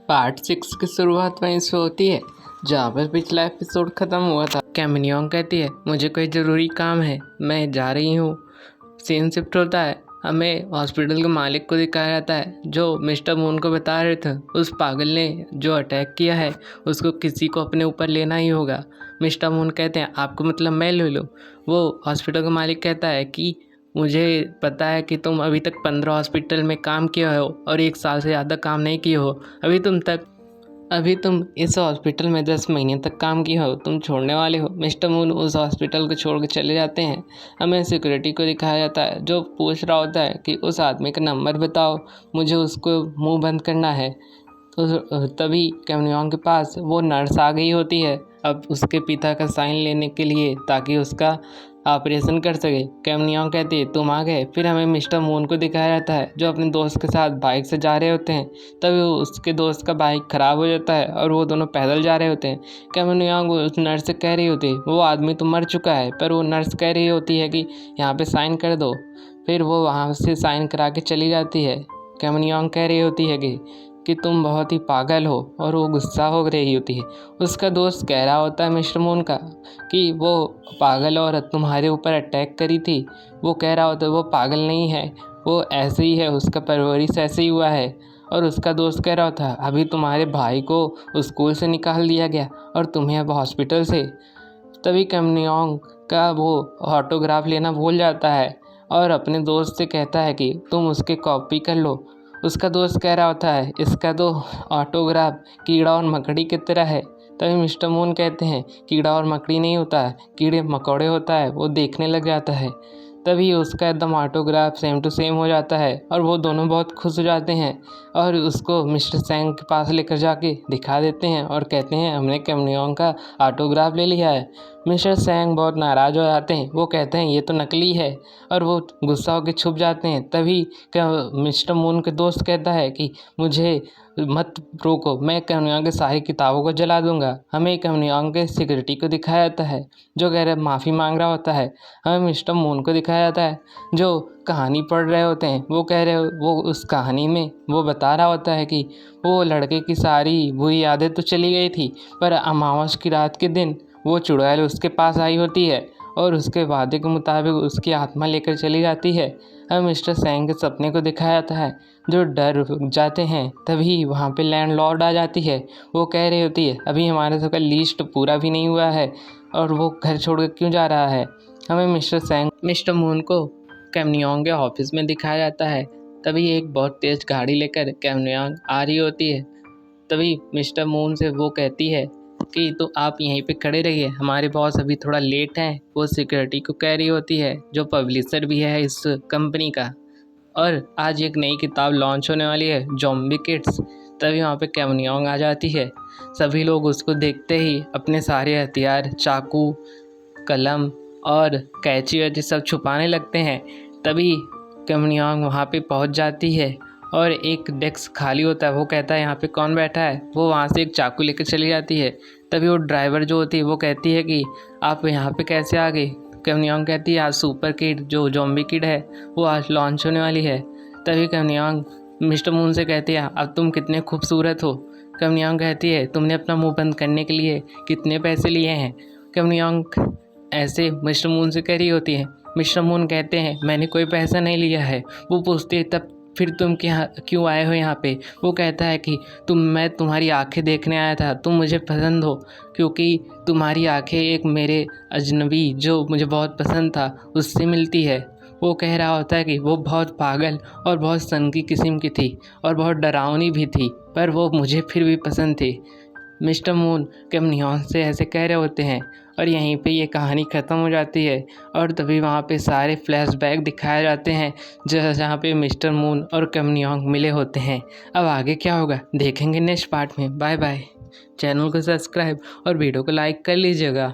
Part 6 की शुरुआत वहीं से होती है जहाँ पर पिछला एपिसोड ख़त्म हुआ था। कैमिनियोंग कहती है मुझे कोई ज़रूरी काम है, मैं जा रही हूँ। सीन शिफ्ट होता है, हमें हॉस्पिटल के मालिक को दिखाया जाता है जो मिस्टर मून को बता रहे थे उस पागल ने जो अटैक किया है उसको किसी को अपने ऊपर लेना ही होगा। मिस्टर मून कहते हैं आपको मतलब मैं ले लूँ। वो हॉस्पिटल का मालिक कहता है कि मुझे पता है कि तुम अभी तक 15 हॉस्पिटल में काम किए हो और 1 साल से ज़्यादा काम नहीं किए हो। अभी तुम इस हॉस्पिटल में 10 महीने तक काम किए हो, तुम छोड़ने वाले हो। मिस्टर मून उस हॉस्पिटल को छोड़ के चले जाते हैं। हमें सिक्योरिटी को दिखाया जाता है जो पूछ रहा होता है कि उस आदमी का नंबर बताओ, मुझे उसको मुंह बंद करना है। तो तभी कैमिनियोंग के पास वो नर्स आ गई होती है अब उसके पिता का साइन लेने के लिए ताकि उसका ऑपरेशन कर सके। कैमिनियोंग कहती है तुम आ गए। फिर हमें मिस्टर मून को दिखाया जाता है जो अपने दोस्त के साथ बाइक से जा रहे होते हैं। तभी उसके दोस्त का बाइक ख़राब हो जाता है और वो दोनों पैदल जा रहे होते हैं। कैमिनियोंग उस नर्स से कह रही होती है वो आदमी तो मर चुका है, पर वो नर्स कह रही होती है कि यहाँ पे साइन कर दो। फिर वो वहाँ से साइन करा के चली जाती है। कैमिनियोंग कह रही होती है कि तुम बहुत ही पागल हो और वो गुस्सा हो रही होती है। उसका दोस्त कह रहा होता है मिस्टर मून का कि वो पागल औरत तुम्हारे ऊपर अटैक करी थी। वो कह रहा होता है वो पागल नहीं है, वो ऐसे ही है, उसका परवरिश ऐसे ही हुआ है। और उसका दोस्त कह रहा था अभी तुम्हारे भाई को स्कूल से निकाल दिया गया और तुम्हें अब हॉस्पिटल से। तभी कैमिनियोंग का वो ऑटोग्राफ लेना भूल जाता है और अपने दोस्त से कहता है कि तुम उसके कॉपी कर लो। उसका दोस्त कह रहा होता है इसका तो ऑटोग्राफ कीड़ा और मकड़ी की तरह है। तभी मिस्टर मून कहते हैं कीड़ा और मकड़ी नहीं होता है, कीड़े मकोड़े होता है। वो देखने लग जाता है। तभी उसका एकदम ऑटोग्राफ सेम टू सेम हो जाता है और वो दोनों बहुत खुश हो जाते हैं और उसको मिस्टर सैंग के पास लेकर जाके दिखा देते हैं और कहते हैं हमने कैमिनियोंग का ऑटोग्राफ ले लिया है। मिस्टर सैंग बहुत नाराज़ हो जाते हैं, वो कहते हैं ये तो नकली है और वो गुस्सा होकर छुप जाते हैं। तभी मिस्टर मून के दोस्त कहता है कि मुझे मत रोको, मैं कैमिनियोंग की सारी किताबों को जला दूंगा। हमें कैमिनियोंग के सिक्योरिटी को दिखाया जाता है जो कह रहे माफ़ी मांग रहा होता है। हमें मिस्टर मून को दिखाया जाता है जो कहानी पढ़ रहे होते हैं। वो कह रहे वो उस कहानी में वो बता रहा होता है कि वो लड़के की सारी बुरी यादें तो चली गई थी, पर अमावस की रात के दिन वो चुड़ैल उसके पास आई होती है और उसके वादे के मुताबिक उसकी आत्मा लेकर चली जाती है। अब मिस्टर सैंग के सपने को दिखाया जाता है जो डर जाते हैं। तभी वहाँ पे लैंडलॉर्ड आ जाती है। वो कह रही होती है अभी हमारे सबका लिस्ट पूरा भी नहीं हुआ है और वो घर छोड़ कर क्यों जा रहा है। हमें मिस्टर मून को कैमिनियोंग के ऑफिस में दिखाया जाता है। तभी एक बहुत तेज़ गाड़ी लेकर कैमिनियोंग आ रही होती है। तभी मिस्टर मून से वो कहती है कि तो आप यहीं पे खड़े रहिए, हमारे बॉस अभी थोड़ा लेट हैं। वो सिक्योरिटी को कह रही होती है जो पब्लिशर भी है इस कंपनी का, और आज एक नई किताब लॉन्च होने वाली है ज़ॉम्बी किड्स। तभी वहाँ पे कैमिनियोंग आ जाती है। सभी लोग उसको देखते ही अपने सारे हथियार, चाकू, कलम और कैंची वैची सब छुपाने लगते हैं। तभी कैमिनियोंग वहाँ पे पहुँच जाती है और एक डेस्क खाली होता है। वो कहता है यहाँ पे कौन बैठा है। वो वहाँ से एक चाकू लेकर चली जाती है। तभी वो ड्राइवर जो होती है वो कहती है कि आप यहाँ पे कैसे आ गई। कैमिनियोंग कहती है आज सुपर किड जो ज़ॉम्बी किड है वो आज लॉन्च होने वाली है। तभी कैमिनियोंग मिस्टर मून से कहती है अब तुम कितने खूबसूरत हो। कैमिनियोंग कहती है तुमने अपना मुंह बंद करने के लिए कितने पैसे लिए हैं। कैमिनियोंग ऐसे मिस्टर मून से कह रही होती है। मिस्टर मून कहते हैं मैंने कोई पैसा नहीं लिया है। वो पूछते तब फिर तुम क्यों आए हो यहाँ पे। वो कहता है कि मैं तुम्हारी आंखें देखने आया था, तुम मुझे पसंद हो क्योंकि तुम्हारी आंखें एक मेरे अजनबी जो मुझे बहुत पसंद था उससे मिलती है। वो कह रहा होता है कि वो बहुत पागल और बहुत सनकी किस्म की थी और बहुत डरावनी भी थी, पर वो मुझे फिर भी पसंद थी। मिस्टर मून कैमिनियोंग से ऐसे कह रहे होते हैं और यहीं पे ये कहानी ख़त्म हो जाती है। और तभी वहाँ पे सारे फ्लैशबैक दिखाए जाते हैं जहाँ पे मिस्टर मून और कैमिनियोंग मिले होते हैं। अब आगे क्या होगा देखेंगे नेक्स्ट पार्ट में। Bye bye. चैनल को सब्सक्राइब और वीडियो को लाइक कर लीजिएगा।